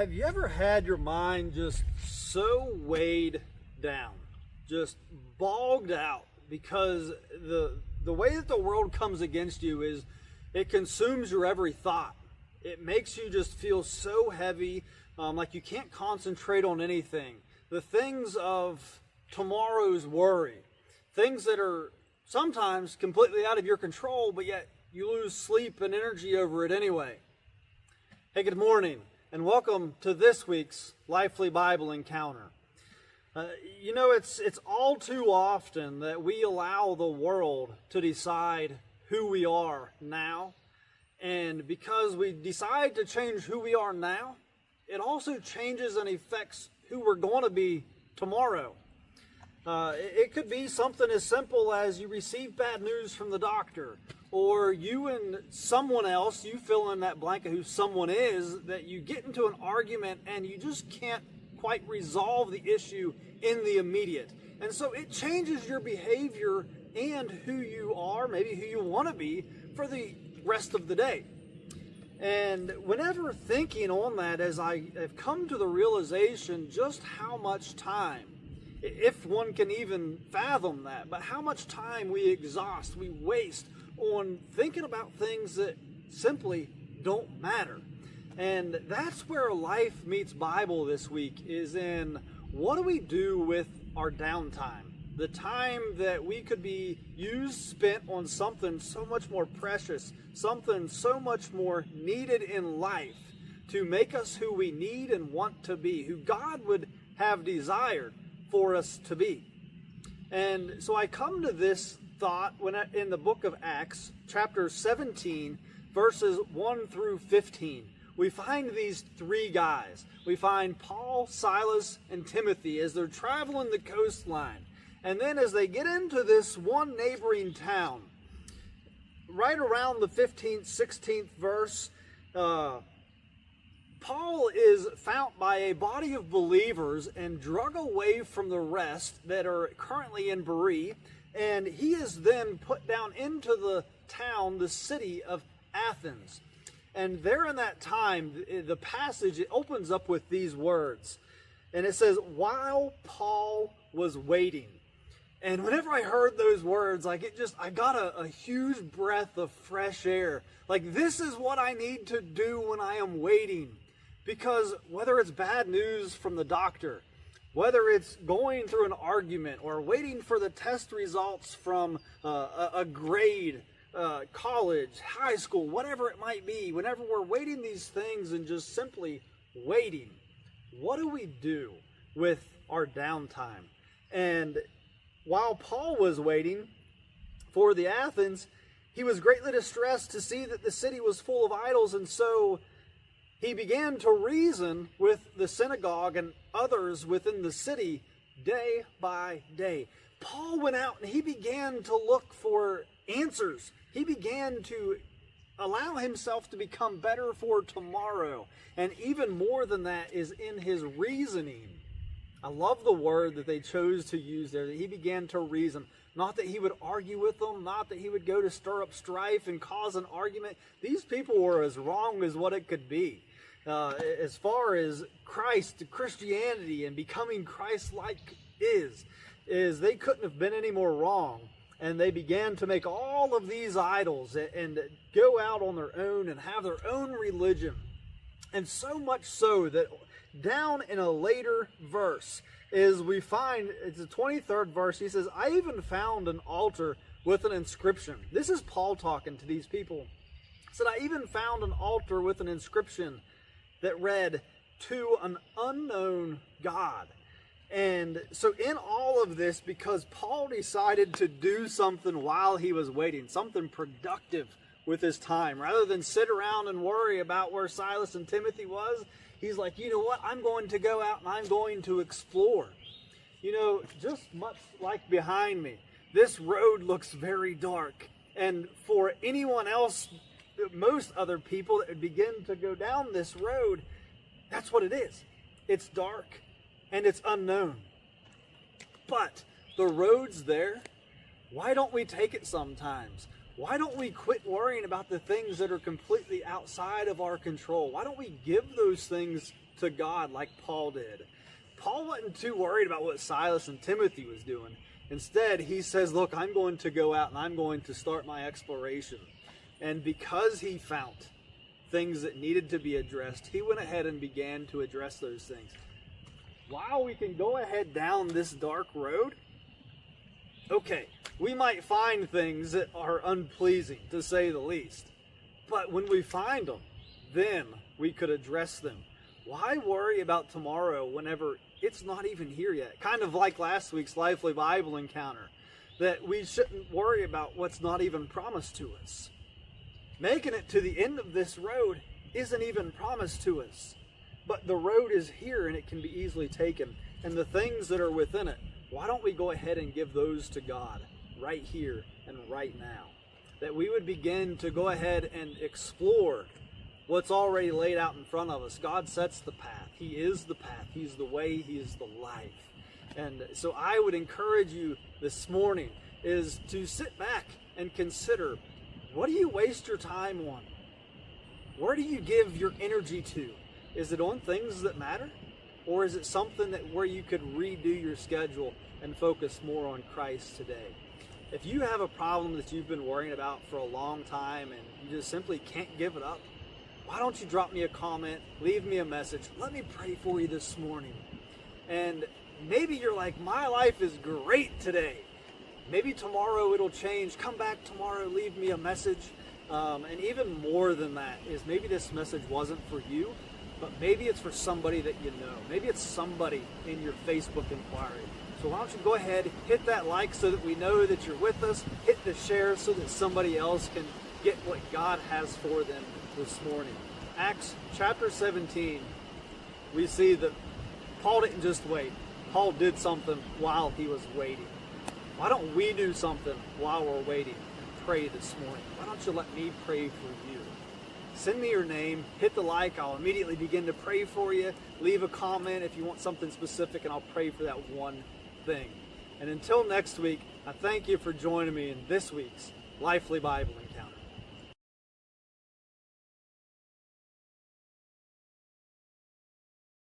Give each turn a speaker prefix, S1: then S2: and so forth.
S1: Have you ever had your mind just so weighed down, just bogged out, because the way that the world comes against you is it consumes your every thought. It makes you just feel so heavy, like you can't concentrate on anything. The things of tomorrow's worry, things that are sometimes completely out of your control, but yet you lose sleep and energy over it anyway. Hey, good morning, and welcome to this week's Lively Bible Encounter. It's all too often that we allow the world to decide who we are now. And because we decide to change who we are now, it also changes and affects who we're going to be tomorrow. It could be something as simple as you receive bad news from the doctor, or you and someone else, you fill in that blank of who someone is, that you get into an argument and you just can't quite resolve the issue in the immediate. And so it changes your behavior and who you are, maybe who you want to be for the rest of the day. And whenever thinking on that, as I have come to the realization just how much time, if one can even fathom that, but how much time we exhaust, we waste on thinking about things that simply don't matter. And that's where Life Meets Bible this week is in what do we do with our downtime? The time that we could be spent on something so much more precious, something so much more needed in life to make us who we need and want to be, who God would have desired for us to be. And so I come to this thought in the book of Acts, chapter 17, verses 1 through 15. We find these three guys. We find Paul, Silas, and Timothy as they're traveling the coastline. And then as they get into this one neighboring town, right around the 15th, 16th verse, Paul is found by a body of believers and drug away from the rest that are currently in Berea, and he is then put down into the town, the city of Athens. And there in that time, the passage, it opens up with these words. And it says, while Paul was waiting. And whenever I heard those words, I got a huge breath of fresh air. Like, this is what I need to do when I am waiting. Because whether it's bad news from the doctor, whether it's going through an argument or waiting for the test results from a grade, college, high school, whatever it might be, whenever we're waiting these things and just simply waiting, what do we do with our downtime? And while Paul was waiting for the Athens, he was greatly distressed to see that the city was full of idols, and so he began to reason with the synagogue and others within the city day by day. Paul went out and he began to look for answers. He began to allow himself to become better for tomorrow. And even more than that is in his reasoning. I love the word that they chose to use there, that he began to reason. Not that he would argue with them, not that he would go to stir up strife and cause an argument. These people were as wrong as what it could be. As far as Christianity and becoming Christ-like is they couldn't have been any more wrong. And they began to make all of these idols and go out on their own and have their own religion. And so much so that down in a later verse is we find, it's the 23rd verse, he says, I even found an altar with an inscription. This is Paul talking to these people. He said, I even found an altar with an inscription that read, to an unknown God. And so in all of this, because Paul decided to do something while he was waiting, something productive with his time, rather than sit around and worry about where Silas and Timothy was, he's like, you know what, I'm going to go out and I'm going to explore. Just much like behind me, this road looks very dark. And for anyone else, most other people that would begin to go down this road, that's what it is. It's dark and it's unknown. But the road's there. Why don't we take it sometimes? Why don't we quit worrying about the things that are completely outside of our control? Why don't we give those things to God like Paul did. Paul wasn't too worried about what Silas and Timothy was doing. Instead, he says, look, I'm going to go out and I'm going to start my exploration. And because he found things that needed to be addressed, he went ahead and began to address those things. While we can go ahead down this dark road, okay, we might find things that are unpleasing, to say the least. But when we find them, then we could address them. Why worry about tomorrow whenever it's not even here yet? Kind of like last week's Lively Bible encounter, that we shouldn't worry about what's not even promised to us. Making it to the end of this road isn't even promised to us. But the road is here and it can be easily taken. And the things that are within it, why don't we go ahead and give those to God right here and right now? That we would begin to go ahead and explore what's already laid out in front of us. God sets the path. He is the path. He's the way. He is the life. And so I would encourage you this morning is to sit back and consider, what do you waste your time on? Where do you give your energy to? Is it on things that matter? Or is it something that where you could redo your schedule and focus more on Christ today? If you have a problem that you've been worrying about for a long time and you just simply can't give it up, why don't you drop me a comment, leave me a message, let me pray for you this morning. And maybe you're like, my life is great today. Maybe tomorrow it'll change. Come back tomorrow, leave me a message. And even more than that is maybe this message wasn't for you, but maybe it's for somebody that you know. Maybe it's somebody in your Facebook inquiry. So why don't you go ahead, hit that like so that we know that you're with us, hit the share so that somebody else can get what God has for them this morning. Acts chapter 17, we see that Paul didn't just wait. Paul did something while he was waiting. Why don't we do something while we're waiting and pray this morning? Why don't you let me pray for you? Send me your name, hit the like, I'll immediately begin to pray for you. Leave a comment if you want something specific and I'll pray for that one thing. And until next week, I thank you for joining me in this week's Lively Bible Encounter.